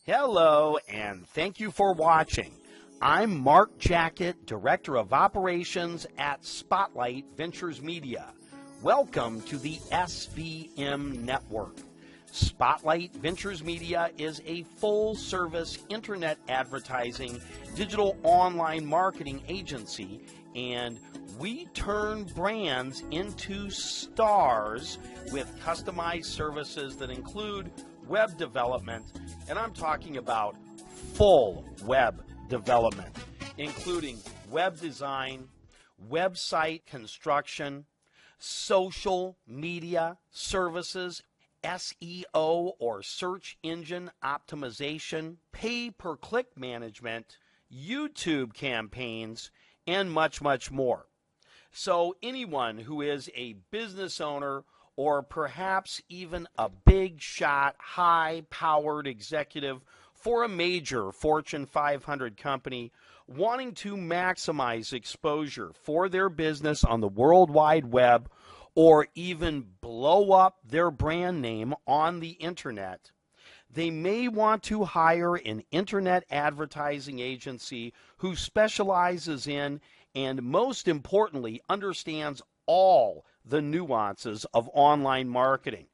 Hello, and thank you for watching. I'm Mark Jackett, Director of Operations at Spotlight Ventures Media. Welcome to the SVM Network. Spotlight Ventures Media is a full-service internet advertising, digital online marketing agency, and we turn brands into stars with customized services that include web development, and I'm talking about full web development, including web design, website construction, social media services, SEO or search engine optimization, pay-per-click management, YouTube campaigns, and much, much more. So anyone who is a business owner or perhaps even a big shot, high-powered executive for a major Fortune 500 company wanting to maximize exposure for their business on the World Wide Web or even blow up their brand name on the internet, they may want to hire an internet advertising agency who specializes in and most importantly understands all the nuances of online marketing.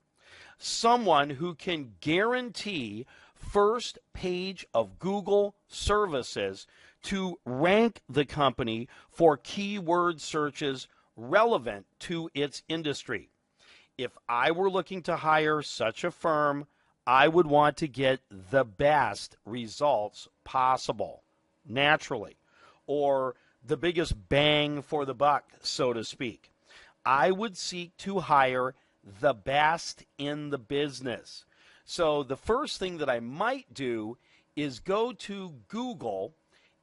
Someone who can guarantee first page of Google services to rank the company for keyword searches relevant to its industry. If I were looking to hire such a firm, I would want to get the best results possible, naturally, or the biggest bang for the buck, so to speak. I would seek to hire the best in the business. So the first thing that I might do is go to Google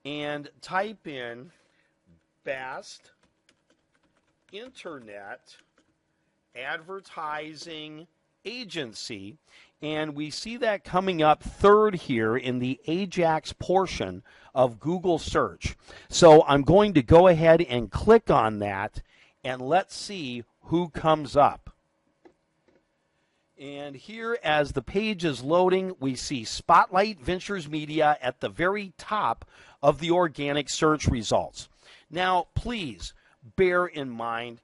and type in best internet advertising agency, and we see that coming up third here in the Ajax portion of Google search. So I'm going to go ahead and click on that, and let's see who comes up. And here, as the page is loading, we see Spotlight Ventures Media at the very top of the organic search results. Now, please bear in mind,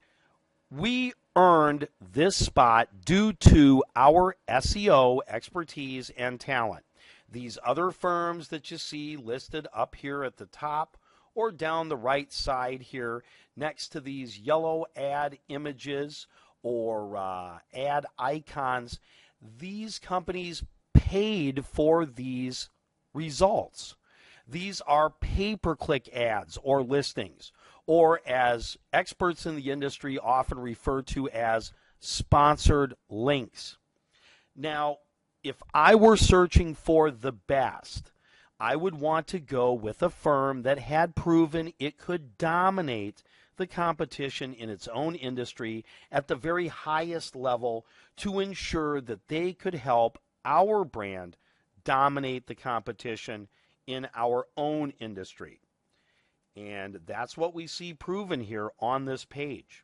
we earned this spot due to our SEO expertise and talent. These other firms that you see listed up here at the top or down the right side here next to these yellow ad images or ad icons, these companies paid for these results. These are pay-per-click ads or listings, or as experts in the industry often refer to as sponsored links. Now, if I were searching for the best, I would want to go with a firm that had proven it could dominate the competition in its own industry at the very highest level to ensure that they could help our brand dominate the competition in our own industry. And that's what we see proven here on this page.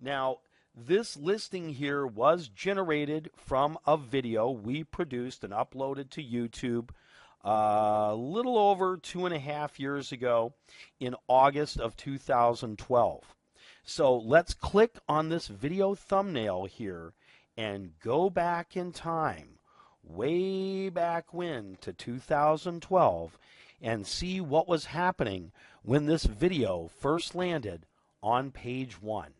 Now, this listing here was generated from a video we produced and uploaded to YouTube a little over 2.5 years ago in August of 2012. So let's click on this video thumbnail here and go back in time, way back when, to 2012, and see what was happening when this video first landed on page 1.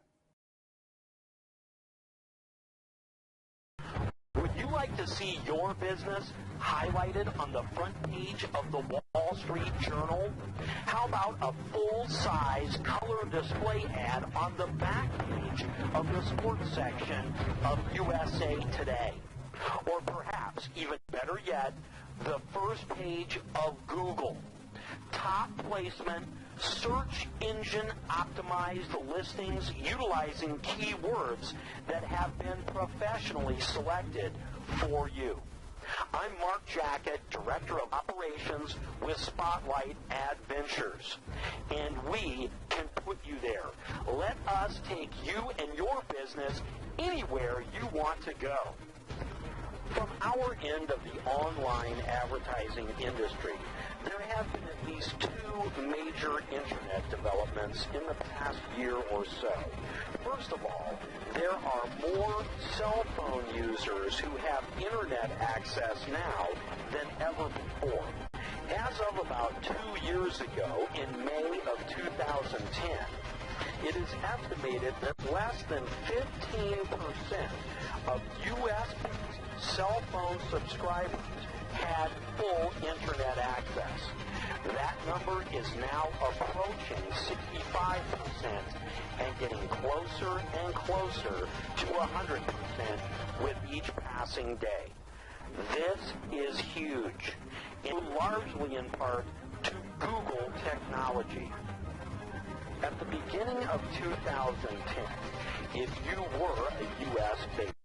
Would you like to see your business highlighted on the front page of the Wall Street Journal? How about a full-size color display ad on the back page of the sports section of USA Today? Or perhaps, even better yet, the first page of Google. Top placement, search engine optimized listings utilizing keywords that have been professionally selected for you. I'm Mark Jackett, Director of Operations with Spotlight Ad Ventures, and we can put you there. Let us take you and your business anywhere you want to go. From our end of the online advertising industry, there have been at least two major internet developments in the past year or so. First of all, there are more cell phone users who have internet access now than ever before. As of about 2 years ago, in May of 2010, it is estimated that less than 15% of U.S.-based cell phone subscribers had full internet access. That number is now approaching 65% and getting closer and closer to 100% with each passing day. This is huge, and largely in part to Google technology. At the beginning of 2010, if you were a U.S.-based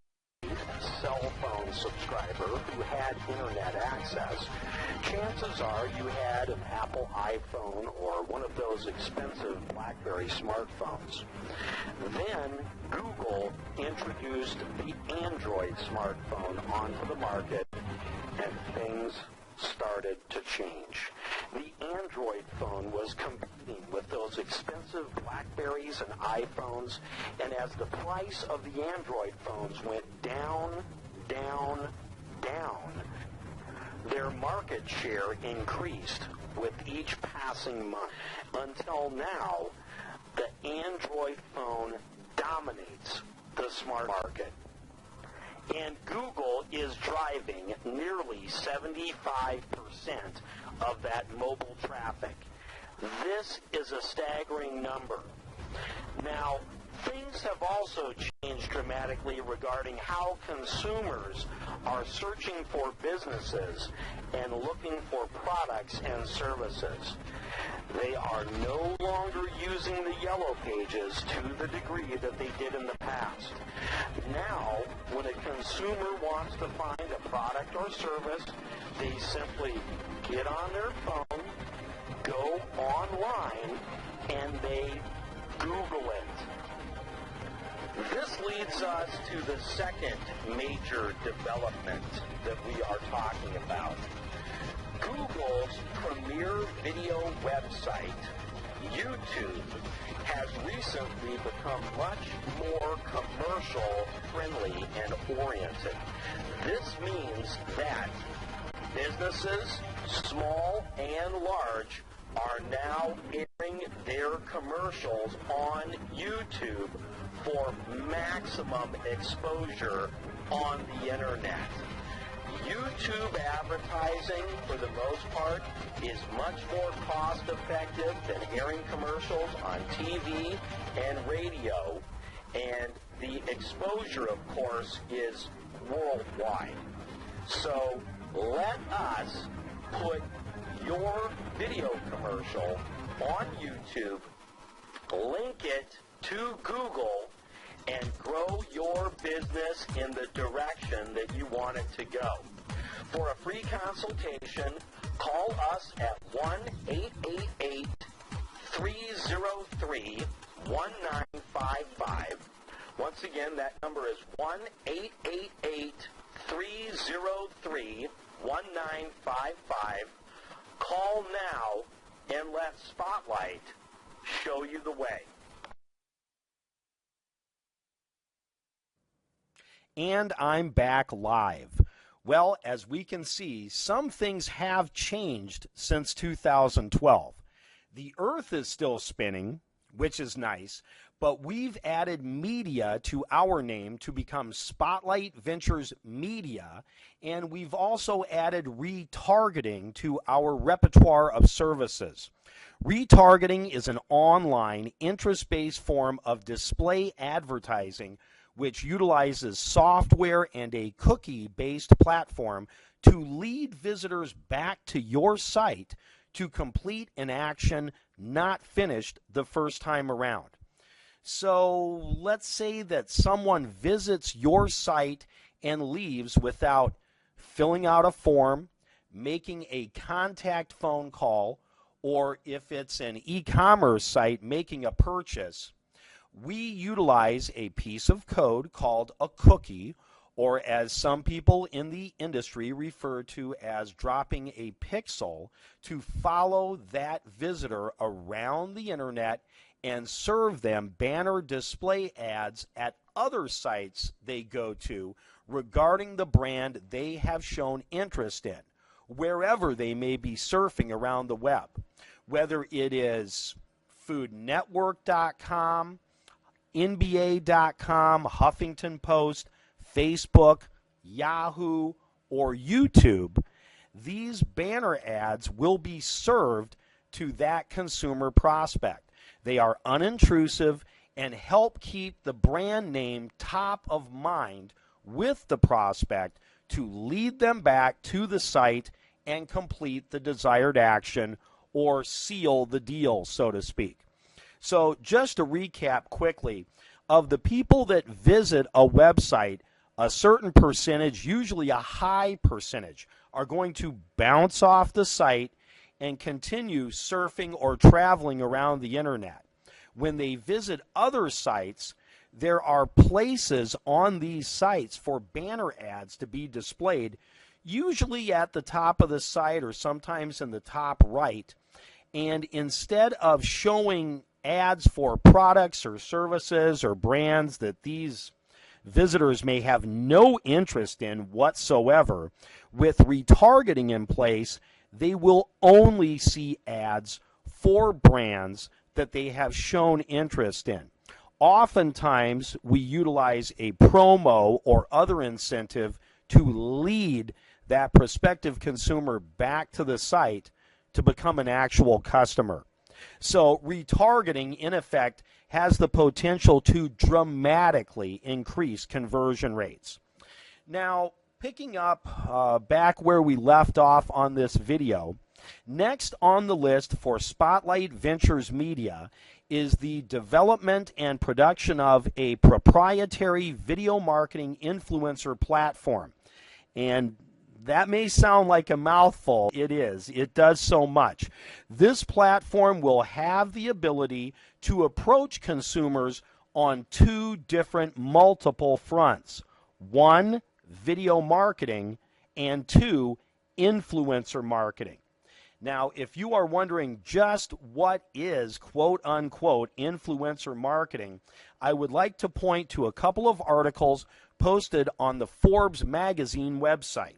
cell phone subscriber who had internet access, chances are you had an Apple iPhone or one of those expensive BlackBerry smartphones. Then Google introduced the Android smartphone onto the market, and things started to change. The Android phone was competing with those expensive BlackBerries and iPhones, and as the price of the Android phones went down, down, down, their market share increased with each passing month. Until now, the Android phone dominates the smart market. And Google is driving nearly 75% of that mobile traffic. This is a staggering number. Now, things have also changed dramatically regarding how consumers are searching for businesses and looking for products and services. They are no longer using the yellow pages to the degree that they did in the past. Now, when a consumer wants to find a product or service, they simply get on their phone, go online, and they Google it. This leads us to the second major development that we are talking about. Google's premier video website, YouTube, has recently become much more commercial friendly and oriented. This means that businesses, small and large, are now airing their commercials on YouTube for maximum exposure on the internet. YouTube advertising, for the most part, is much more cost-effective than airing commercials on TV and radio, and the exposure, of course, is worldwide. So let us put your video commercial on YouTube, link it to Google, and grow your business in the direction that you want it to go. For a free consultation, call us at 1-888-303-1955. Once again, that number is 1-888-303-1955. Call now and let Spotlight show you the way. And I'm back live. Well, as we can see, some things have changed since 2012. The Earth is still spinning, which is nice, but we've added media to our name to become Spotlight Ventures Media, and we've also added retargeting to our repertoire of services. Retargeting is an online, interest-based form of display advertising which utilizes software and a cookie-based platform to lead visitors back to your site to complete an action not finished the first time around. So let's say that someone visits your site and leaves without filling out a form, making a contact phone call, or if it's an e-commerce site, making a purchase. We utilize a piece of code called a cookie or as some people in the industry refer to as dropping a pixel, to follow that visitor around the internet and serve them banner display ads at other sites they go to regarding the brand they have shown interest in, wherever they may be surfing around the web, whether it is foodnetwork.com, NBA.com, Huffington Post, Facebook, Yahoo, or YouTube. These banner ads will be served to that consumer prospect. They are unintrusive and help keep the brand name top of mind with the prospect to lead them back to the site and complete the desired action or seal the deal, so to speak. So just to recap quickly, of the people that visit a website, a certain percentage, usually a high percentage, are going to bounce off the site and continue surfing or traveling around the internet. When they visit other sites, there are places on these sites for banner ads to be displayed, usually at the top of the site or sometimes in the top right. And instead of showing ads for products or services or brands that these visitors may have no interest in whatsoever, with retargeting in place, they will only see ads for brands that they have shown interest in. Oftentimes, we utilize a promo or other incentive to lead that prospective consumer back to the site to become an actual customer. So retargeting, in effect, has the potential to dramatically increase conversion rates. Now, picking up back where we left off on this video, next on the list for Spotlight Ventures Media is the development and production of a proprietary video marketing influencer platform. And that may sound like a mouthful. It is. It does so much. This platform will have the ability to approach consumers on two different multiple fronts. One, video marketing, and two, influencer marketing. Now, if you are wondering just what is quote-unquote influencer marketing, I would like to point to a couple of articles posted on the Forbes magazine website.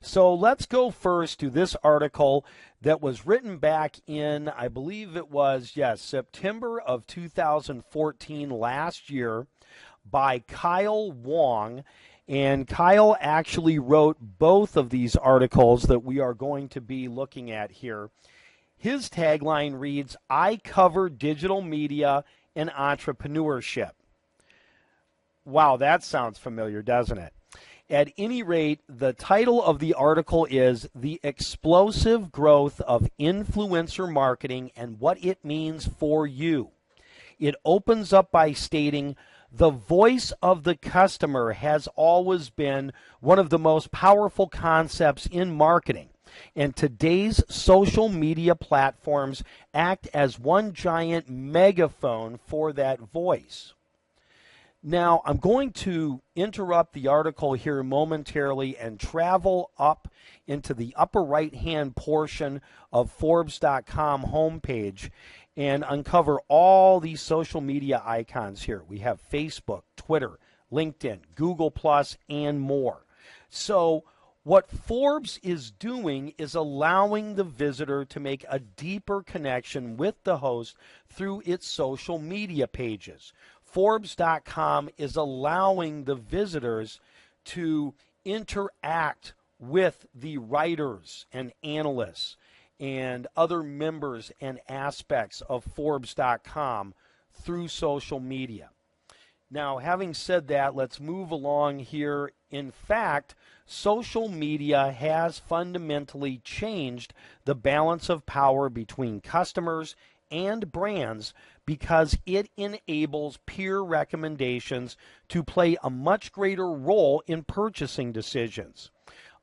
So let's go first to this article that was written back in, I believe it was, September of 2014, last year, by Kyle Wong. And Kyle actually wrote both of these articles that we are going to be looking at here. His tagline reads, "I cover digital media and entrepreneurship." Wow, that sounds familiar, doesn't it? At any rate, the title of the article is "The Explosive Growth of Influencer Marketing and What It Means for You." It opens up by stating, "The voice of the customer has always been one of the most powerful concepts in marketing, and today's social media platforms act as one giant megaphone for that voice." Now, I'm going to interrupt the article here momentarily and travel up into the upper right-hand portion of Forbes.com homepage and uncover all these social media icons here. We have Facebook, Twitter, LinkedIn, Google+, and more. So what Forbes is doing is allowing the visitor to make a deeper connection with the host through its social media pages. Forbes.com is allowing the visitors to interact with the writers and analysts and other members and aspects of Forbes.com through social media. Now, having said that, let's move along here. In fact, social media has fundamentally changed the balance of power between customers and brands because it enables peer recommendations to play a much greater role in purchasing decisions.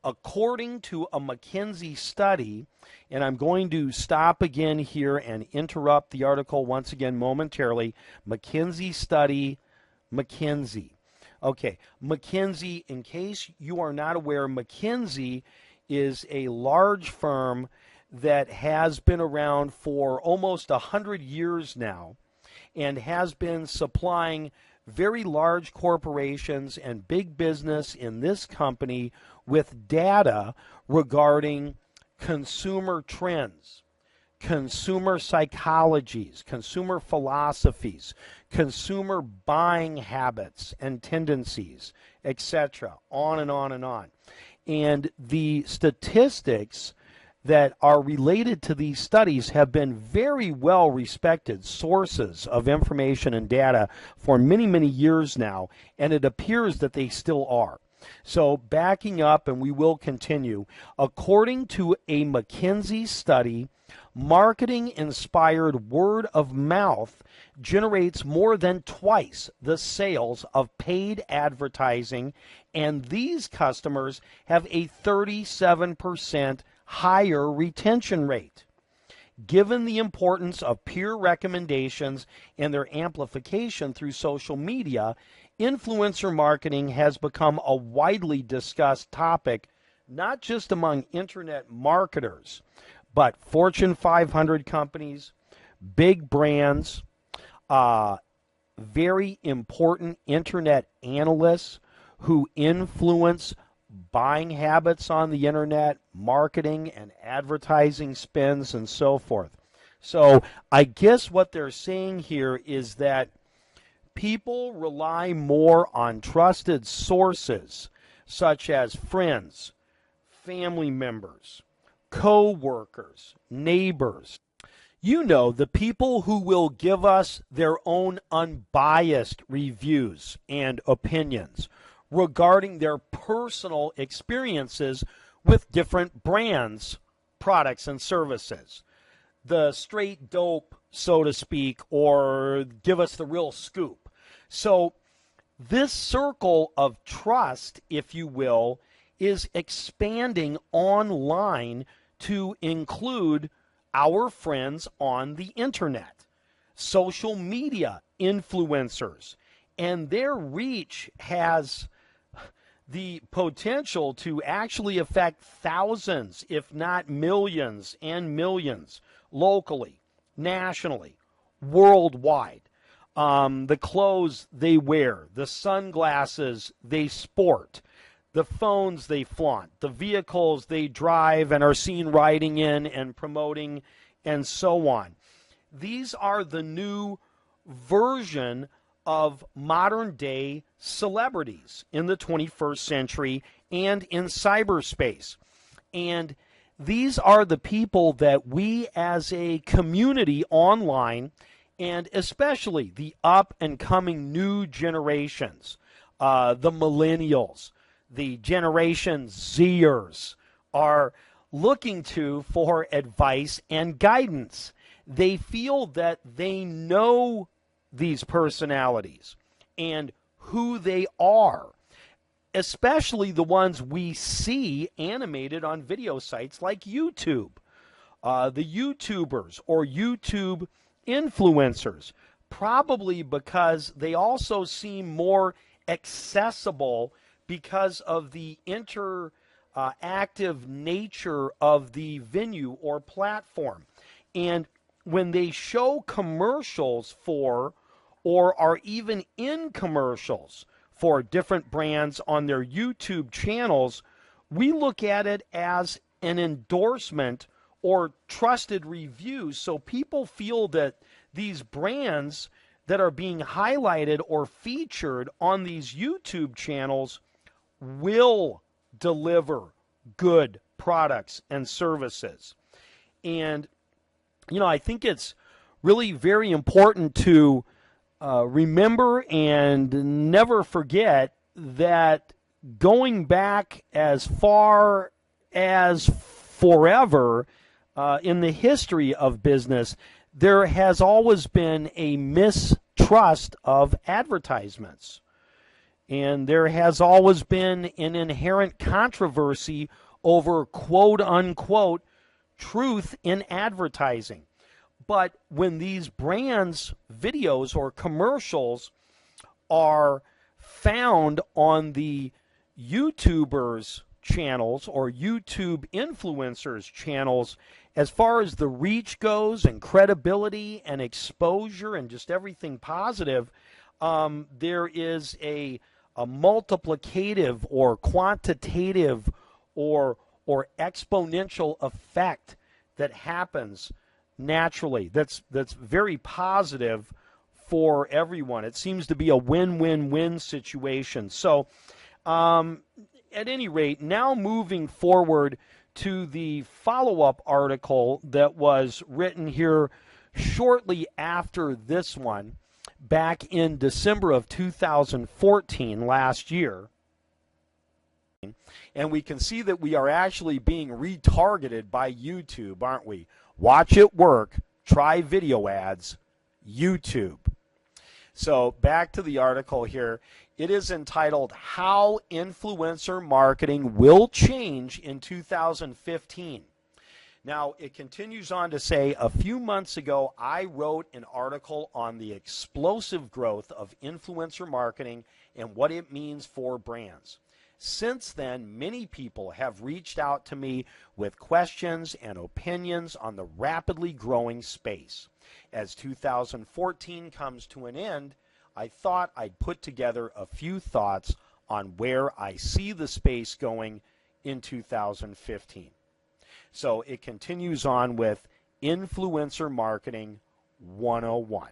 According to a McKinsey study, and I'm going to stop again here and interrupt the article once again momentarily, McKinsey study, McKinsey. Okay, McKinsey, in case you are not aware, McKinsey is a large firm that has been around for almost 100 years now and has been supplying very large corporations and big business in this company with data regarding consumer trends, consumer psychologies, consumer philosophies, consumer buying habits and tendencies, etc., on and on and on. And the statistics that are related to these studies have been very well respected sources of information and data for many, many years now, and it appears that they still are. So backing up, and we will continue, according to a McKinsey study, marketing-inspired word of mouth generates more than twice the sales of paid advertising, and these customers have a 37% higher retention rate. Given the importance of peer recommendations and their amplification through social media, influencer marketing has become a widely discussed topic, not just among internet marketers, but Fortune 500 companies, big brands, very important internet analysts who influence buying habits on the internet, marketing and advertising spends, and so forth. So I guess what they're saying here is that people rely more on trusted sources such as friends, family members, co-workers, neighbors. You know, the people who will give us their own unbiased reviews and opinions regarding their personal experiences with different brands, products, and services. The straight dope, so to speak, or give us the real scoop. So this circle of trust, if you will, is expanding online to include our friends on the internet, social media influencers, and their reach has the potential to actually affect thousands, if not millions and millions, locally, nationally, worldwide. The clothes they wear, the sunglasses they sport, the phones they flaunt, the vehicles they drive and are seen riding in and promoting, and so on. These are the new version of modern-day celebrities in the 21st century and in cyberspace. And these are the people that we as a community online, and especially the up-and-coming new generations, the millennials, the Generation Zers, are looking to for advice and guidance. They feel that they know these personalities and who they are, especially the ones we see animated on video sites like YouTube. The YouTubers or YouTube influencers, probably because they also seem more accessible because of the interactive nature of the venue or platform. And when they show commercials for, or are even in commercials for different brands on their YouTube channels, we look at it as an endorsement or trusted review. So people feel that these brands that are being highlighted or featured on these YouTube channels will deliver good products and services. And, you know, I think it's really very important to remember and never forget that going back as far as forever in the history of business, there has always been a mistrust of advertisements. And there has always been an inherent controversy over quote-unquote truth in advertising. But when these brands' videos or commercials are found on the YouTubers' channels or YouTube influencers' channels as far as the reach goes and credibility and exposure and just everything positive. There is a multiplicative or quantitative or exponential effect that happens naturally that's very positive for everyone. It seems to be a win-win-win situation. So at any rate, now moving forward to the follow-up article that was written here shortly after this one, back in December of 2014, last year. And we can see that we are actually being retargeted by YouTube, aren't we? Watch it work. Try video ads. YouTube. So back to the article here. It is entitled, How Influencer Marketing Will Change in 2015. Now, it continues on to say, a few months ago, I wrote an article on the explosive growth of influencer marketing and what it means for brands. Since then, many people have reached out to me with questions and opinions on the rapidly growing space. As 2014 comes to an end, I thought I'd put together a few thoughts on where I see the space going in 2015. So it continues on with Influencer Marketing 101.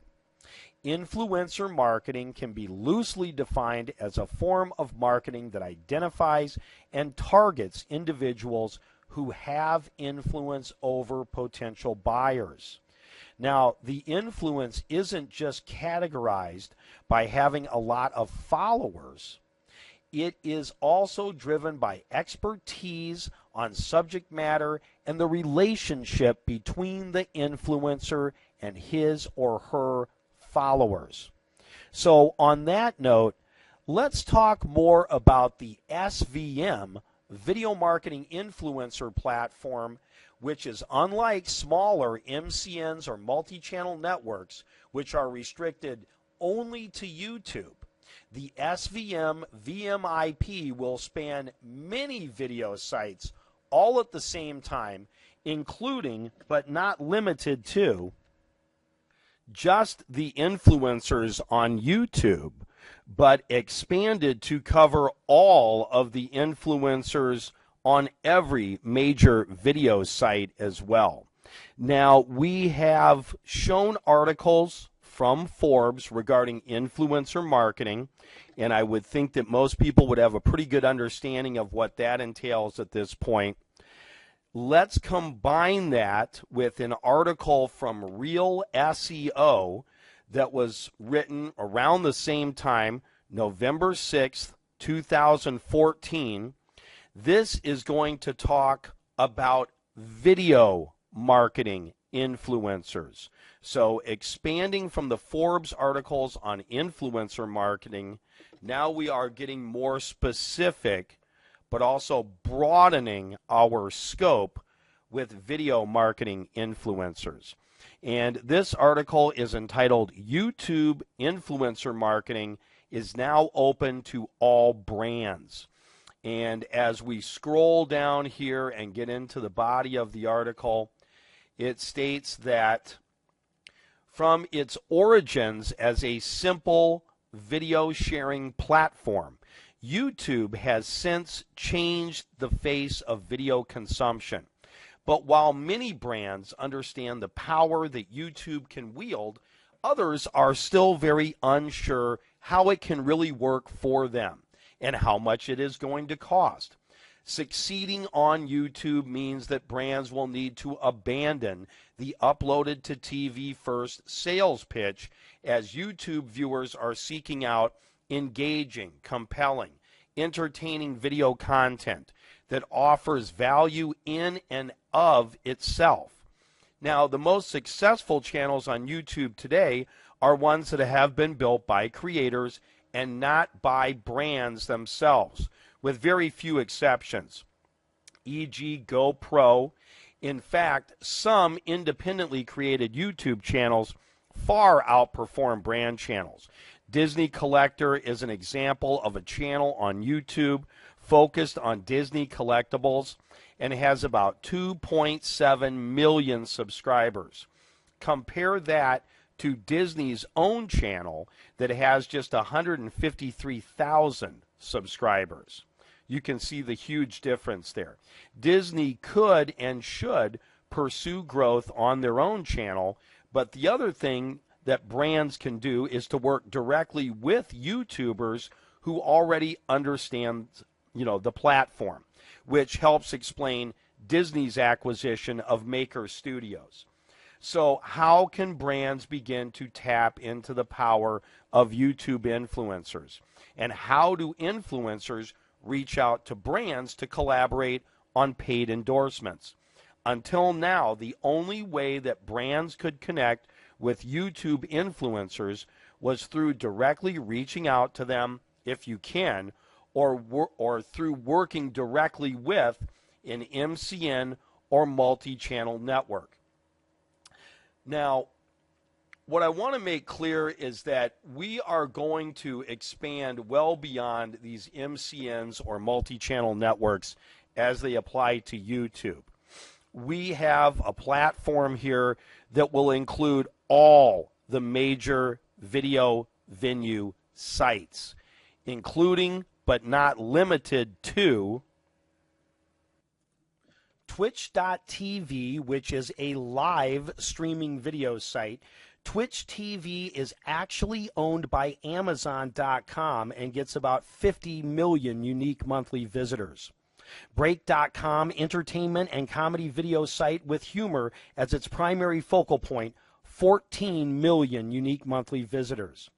Influencer marketing can be loosely defined as a form of marketing that identifies and targets individuals who have influence over potential buyers. Now, the influence isn't just categorized by having a lot of followers. It is also driven by expertise on subject matter and the relationship between the influencer and his or her followers. So on that note, let's talk more about the SVM, Video Marketing Influencer Platform, which is unlike smaller MCNs or multi-channel networks, which are restricted only to YouTube. The SVM VMIP will span many video sites all at the same time, including, but not limited to, just the influencers on YouTube, but expanded to cover all of the influencers on every major video site as well. Now, we have shown articles from Forbes regarding influencer marketing, and I would think that most people would have a pretty good understanding of what that entails at this point. Let's combine that with an article from Real SEO that was written around the same time, November 6th, 2014. This is going to talk about video marketing influencers. So expanding from the Forbes articles on influencer marketing, now we are getting more specific, but also broadening our scope with video marketing influencers. And this article is entitled, YouTube Influencer Marketing is Now Open to All Brands. And as we scroll down here and get into the body of the article, it states that from its origins as a simple video sharing platform, YouTube has since changed the face of video consumption. But while many brands understand the power that YouTube can wield, others are still very unsure how it can really work for them and how much it is going to cost. Succeeding on YouTube means that brands will need to abandon the uploaded to TV first sales pitch, as YouTube viewers are seeking out engaging, compelling, entertaining video content that offers value in and of itself. Now, the most successful channels on YouTube today are ones that have been built by creators and not by brands themselves, with very few exceptions, e.g. GoPro. In fact, some independently created YouTube channels far outperform brand channels. Disney Collector is an example of a channel on YouTube focused on Disney collectibles and has about 2.7 million subscribers. Compare that to Disney's own channel that has just 153,000 subscribers. You can see the huge difference there. Disney could and should pursue growth on their own channel, but the other thing that brands can do is to work directly with YouTubers who already understand, the platform, which helps explain Disney's acquisition of Maker Studios. So how can brands begin to tap into the power of YouTube influencers? And how do influencers reach out to brands to collaborate on paid endorsements? Until now, the only way that brands could connect with YouTube influencers was through directly reaching out to them, if you can, or through working directly with an MCN or multi-channel network. Now, what I want to make clear is that we are going to expand well beyond these MCNs or multi-channel networks as they apply to YouTube. We have a platform here that will include all the major video venue sites, including but not limited to Twitch.tv, which is a live streaming video site. Twitch TV is actually owned by Amazon.com and gets about 50 million unique monthly visitors. Break.com, entertainment and comedy video site with humor as its primary focal point, 14 million unique monthly visitors.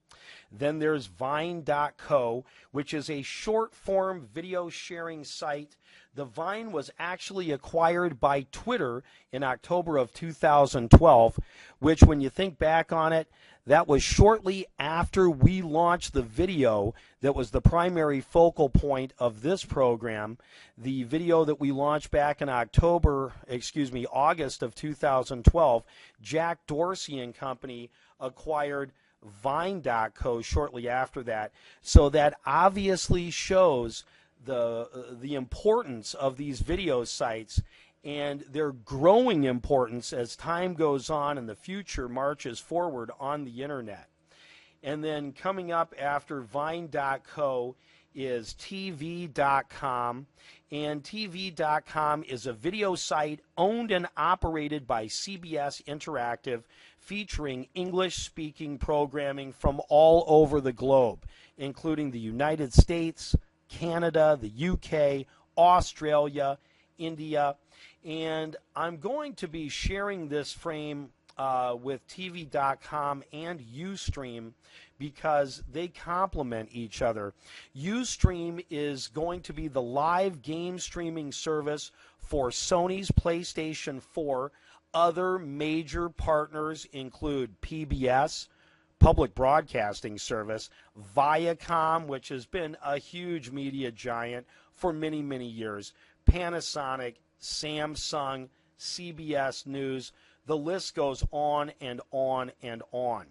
Then there's Vine.co, which is a short-form video sharing site. The Vine was actually acquired by Twitter in October of 2012, which when you think back on it, that was shortly after we launched the video that was the primary focal point of this program. The video that we launched back in August of 2012, Jack Dorsey and company acquired Vine.co shortly after that. So that obviously shows the importance of these video sites and their growing importance as time goes on and the future marches forward on the internet. And then coming up after Vine.co is TV.com, and TV.com is a video site owned and operated by CBS Interactive, featuring English-speaking programming from all over the globe, including the United States, Canada, the UK, Australia, India. And I'm going to be sharing this frame with TV.com and Ustream because they complement each other. Ustream is going to be the live game streaming service for Sony's PlayStation 4. Other major partners include PBS, Public Broadcasting Service, Viacom, which has been a huge media giant for many, many years, Panasonic, Samsung, CBS News. The list goes on and on and on.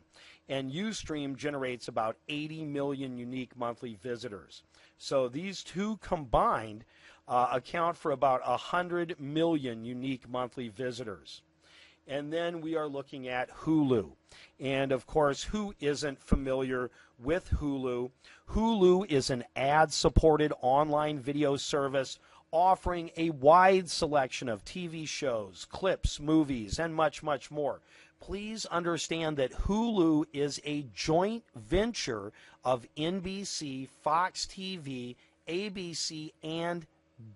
And Ustream generates about 80 million unique monthly visitors. So these two combined account for about 100 million unique monthly visitors. And then we are looking at Hulu. And of course, who isn't familiar with Hulu? Hulu is an ad-supported online video service offering a wide selection of TV shows, clips, movies, and much, much more. Please understand that Hulu is a joint venture of NBC, Fox TV, ABC, and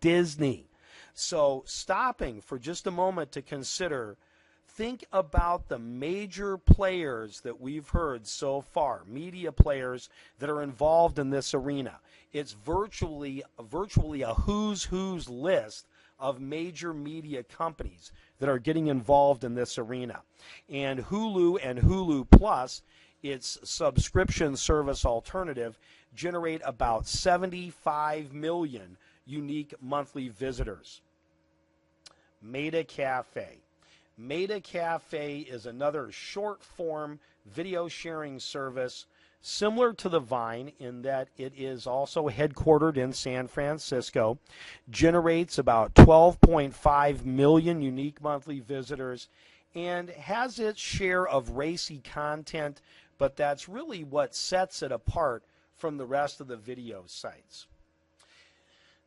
Disney. So stopping for just a moment to consider, think about the major players that we've heard so far, media players that are involved in this arena. It's virtually a who's list of major media companies that are getting involved in this arena. And Hulu and Hulu Plus, its subscription service alternative, generate about 75 million unique monthly visitors. Meta Cafe. Meta Cafe is another short-form video sharing service similar to the Vine in that it is also headquartered in San Francisco, generates about 12.5 million unique monthly visitors, and has its share of racy content, but that's really what sets it apart from the rest of the video sites.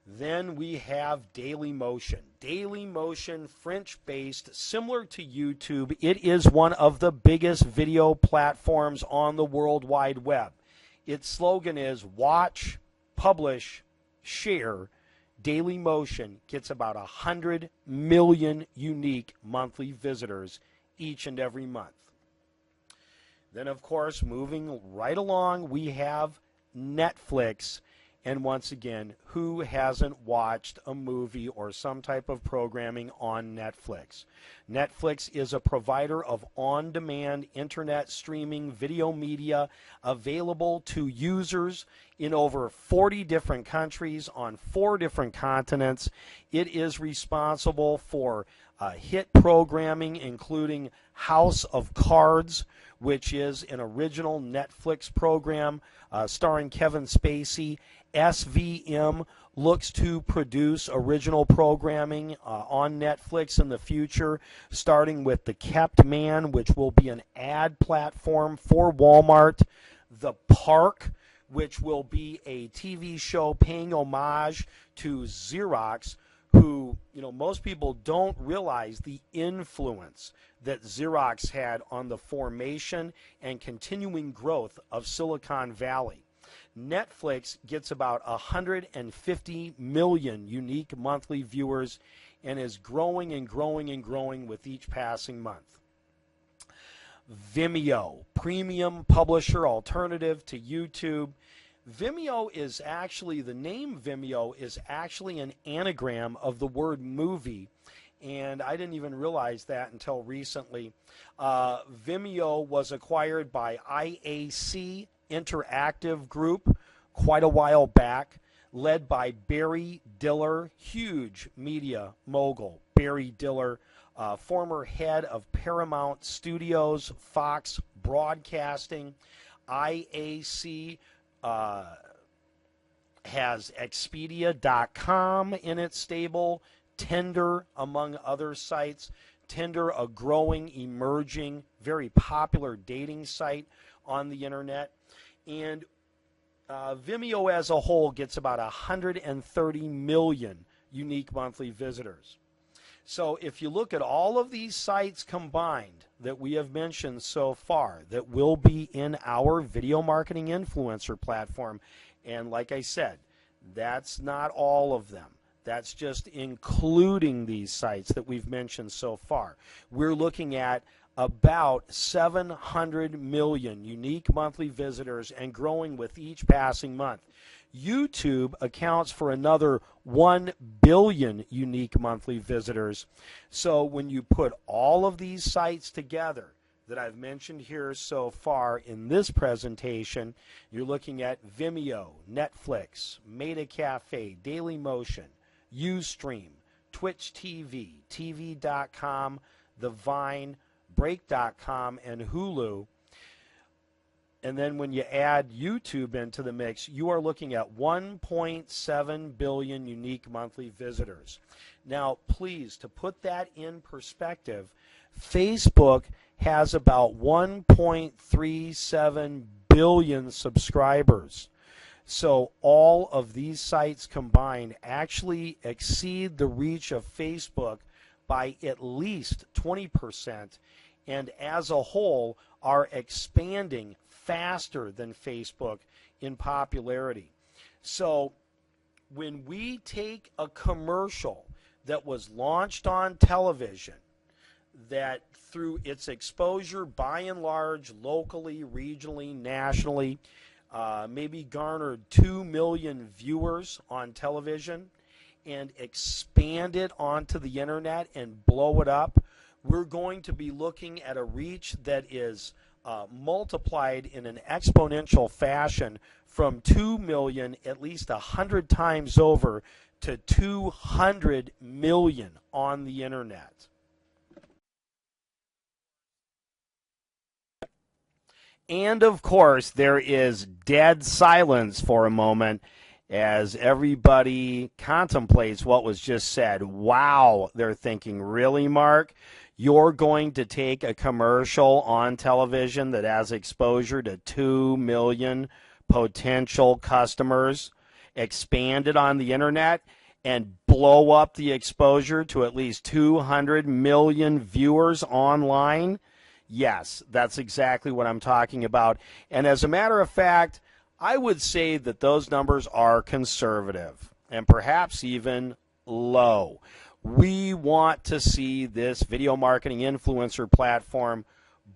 Then we have Dailymotion. Dailymotion, French-based, similar to YouTube. It is one of the biggest video platforms on the World Wide Web. Its slogan is watch, publish, share. Dailymotion gets about 100 million unique monthly visitors each and every month. Then, of course, moving right along, we have Netflix. And once again, who hasn't watched a movie or some type of programming on Netflix? Netflix is a provider of on-demand internet streaming video media available to users in over 40 different countries on 4 different continents. It is responsible for hit programming including House of Cards, which is an original Netflix program starring Kevin Spacey. SVM looks to produce original programming on Netflix in the future, starting with The Kept Man, which will be an ad platform for Walmart. The Park, which will be a TV show paying homage to Xerox, who, most people don't realize the influence that Xerox had on the formation and continuing growth of Silicon Valley. Netflix gets about 150 million unique monthly viewers and is growing and growing and growing with each passing month. Vimeo, premium publisher alternative to YouTube. Vimeo is actually, the name Vimeo is actually an anagram of the word movie, and I didn't even realize that until recently. Vimeo was acquired by IAC Interactive Group quite a while back, led by Barry Diller, huge media mogul. Barry Diller, former head of Paramount Studios, Fox Broadcasting. IAC has Expedia.com in its stable, Tinder, among other sites. Tinder, a growing, emerging, very popular dating site on the internet. And Vimeo as a whole gets about 130 million unique monthly visitors. So if you look at all of these sites combined that we have mentioned so far that will be in our video marketing influencer platform, and like I said, that's not all of them. That's just including these sites that we've mentioned so far. We're looking at about 700 million unique monthly visitors and growing with each passing month. YouTube accounts for another 1 billion unique monthly visitors. So when you put all of these sites together that I've mentioned here so far in this presentation, you're looking at Vimeo, Netflix, Meta Cafe, Dailymotion, Ustream, Twitch TV, TV.com, The Vine, Break.com, and Hulu. And then when you add YouTube into the mix, you are looking at 1.7 billion unique monthly visitors. Now, please, to put that in perspective, Facebook has about 1.37 billion subscribers. So all of these sites combined actually exceed the reach of Facebook by at least 20%, and as a whole are expanding faster than Facebook in popularity. So when we take a commercial that was launched on television that through its exposure by and large locally, regionally, nationally, maybe garnered 2 million viewers on television and expand it onto the internet and blow it up, we're going to be looking at a reach that is multiplied in an exponential fashion from 2 million at least 100 times over to 200 million on the internet. And, of course, there is dead silence for a moment as everybody contemplates what was just said. Wow, they're thinking, really, Mark? You're going to take a commercial on television that has exposure to 2 million potential customers, expand it on the internet, and blow up the exposure to at least 200 million viewers online? Yes, that's exactly what I'm talking about. And as a matter of fact, I would say that those numbers are conservative and perhaps even low. We want to see this video marketing influencer platform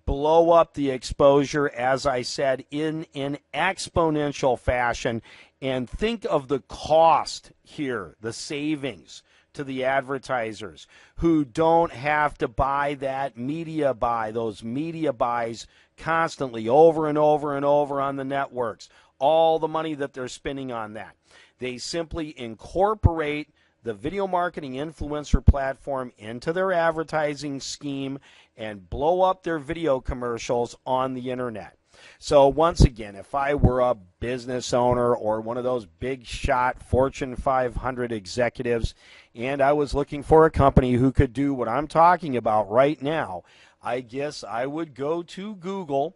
blow up the exposure, as I said, in an exponential fashion. And think of the cost here, the savings to the advertisers who don't have to buy that media buy, those media buys constantly over and over and over on the networks, all the money that they're spending on that. They simply incorporate the video marketing influencer platform into their advertising scheme and blow up their video commercials on the internet. So once again, if I were a business owner or one of those big shot Fortune 500 executives and I was looking for a company who could do what I'm talking about right now, I guess I would go to Google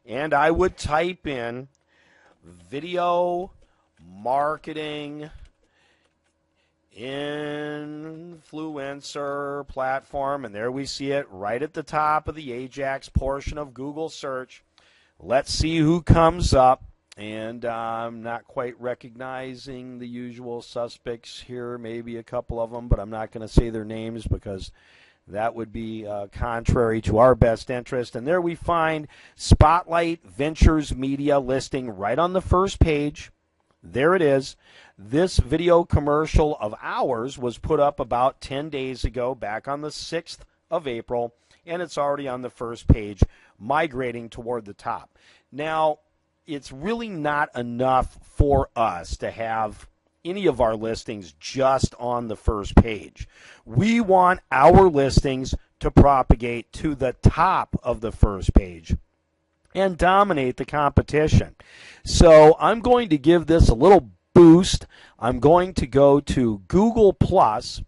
and I would type in video marketing influencer platform, and there we see it right at the top of the Ajax portion of Google search. Let's see who comes up, and I'm not quite recognizing the usual suspects here, maybe a couple of them, but I'm not going to say their names because that would be contrary to our best interest. And there we find Spotlight Ventures Media listing right on the first page. There it is. This video commercial of ours was put up about 10 days ago, back on the 6th of April, and it's already on the first page, migrating toward the top. Now, it's really not enough for us to have any of our listings just on the first page. We want our listings to propagate to the top of the first page and dominate the competition. So I'm going to give this a little boost. I'm going to go to Google Plus,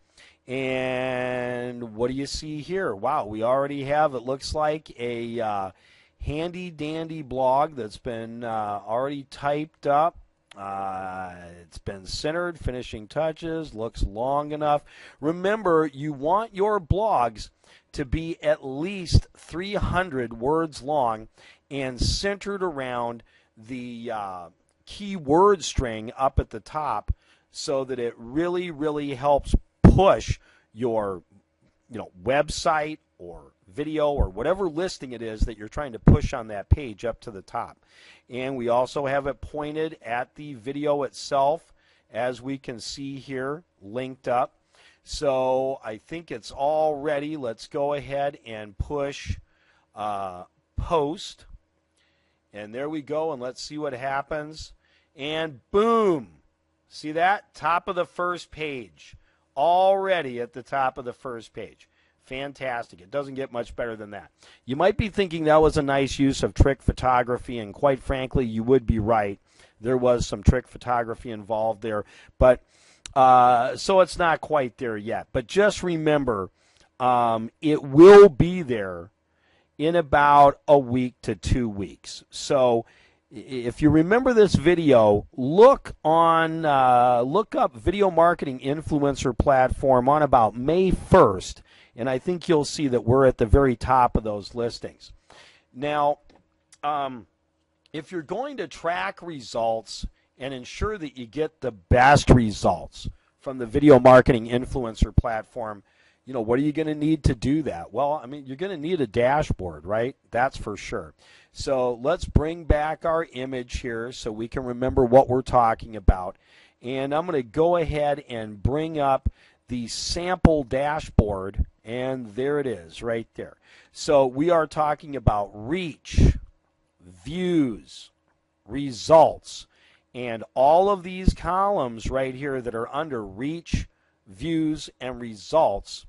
and what do you see here? Wow, we already have, it looks like, a handy dandy blog that's been already typed up. It's been centered, finishing touches, looks long enough. Remember, you want your blogs to be at least 300 words long and centered around the keyword string up at the top so that it really, really helps push your website or video or whatever listing it is that you're trying to push on that page up to the top. And we also have it pointed at the video itself, as we can see here, linked up. So I think it's all ready. Let's go ahead and push post. And there we go, and let's see what happens. And boom! See that? Top of the first page. Already at the top of the first page. Fantastic. It doesn't get much better than that. You might be thinking that was a nice use of trick photography, and quite frankly, you would be right. There was some trick photography involved there. But so it's not quite there yet. But just remember, it will be there in about a week to 2 weeks. So if you remember this video, look up Video Marketing Influencer Platform on about May 1st, and I think you'll see that we're at the very top of those listings. Now, if you're going to track results and ensure that you get the best results from the Video Marketing Influencer Platform, what are you going to need to do that? Well, I mean, you're going to need a dashboard, right? That's for sure. So let's bring back our image here so we can remember what we're talking about. And I'm going to go ahead and bring up the sample dashboard, and there it is right there. So we are talking about reach, views, results, and all of these columns right here that are under reach, views, and results.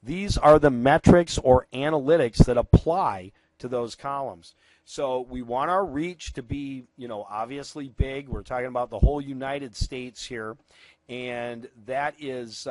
These are the metrics or analytics that apply to those columns. So we want our reach to be, obviously big. We're talking about the whole United States here, and that is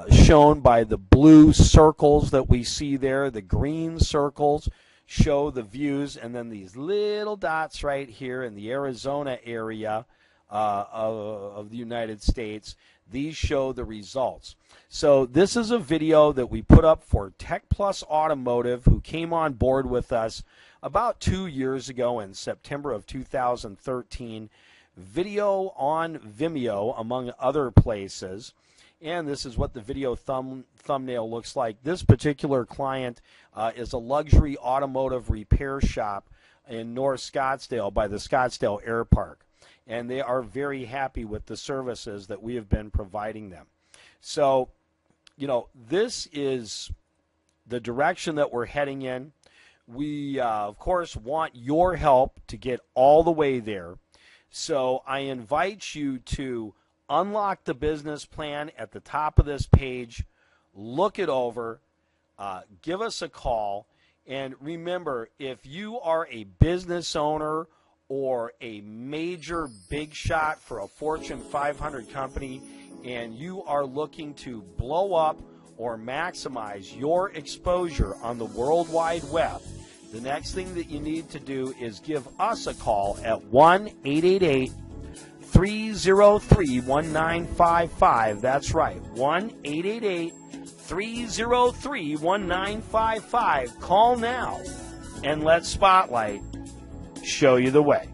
shown by the blue circles that we see there. The green circles show the views, and then these little dots right here in the Arizona area of the United States, these show the results. So this is a video that we put up for Tech Plus Automotive, who came on board with us about 2 years ago in September of 2013. Video on Vimeo, among other places. And this is what the video thumbnail looks like. This particular client is a luxury automotive repair shop in North Scottsdale by the Scottsdale Air Park. And they are very happy with the services that we have been providing them. So, this is the direction that we're heading in. We, of course, want your help to get all the way there. So I invite you to unlock the business plan at the top of this page, look it over, give us a call, and remember, if you are a business owner or a major big shot for a Fortune 500 company and you are looking to blow up or maximize your exposure on the World Wide Web, the next thing that you need to do is give us a call at 1-888-303-1955. That's right, 1-888-303-1955. Call now and let Spotlight show you the way.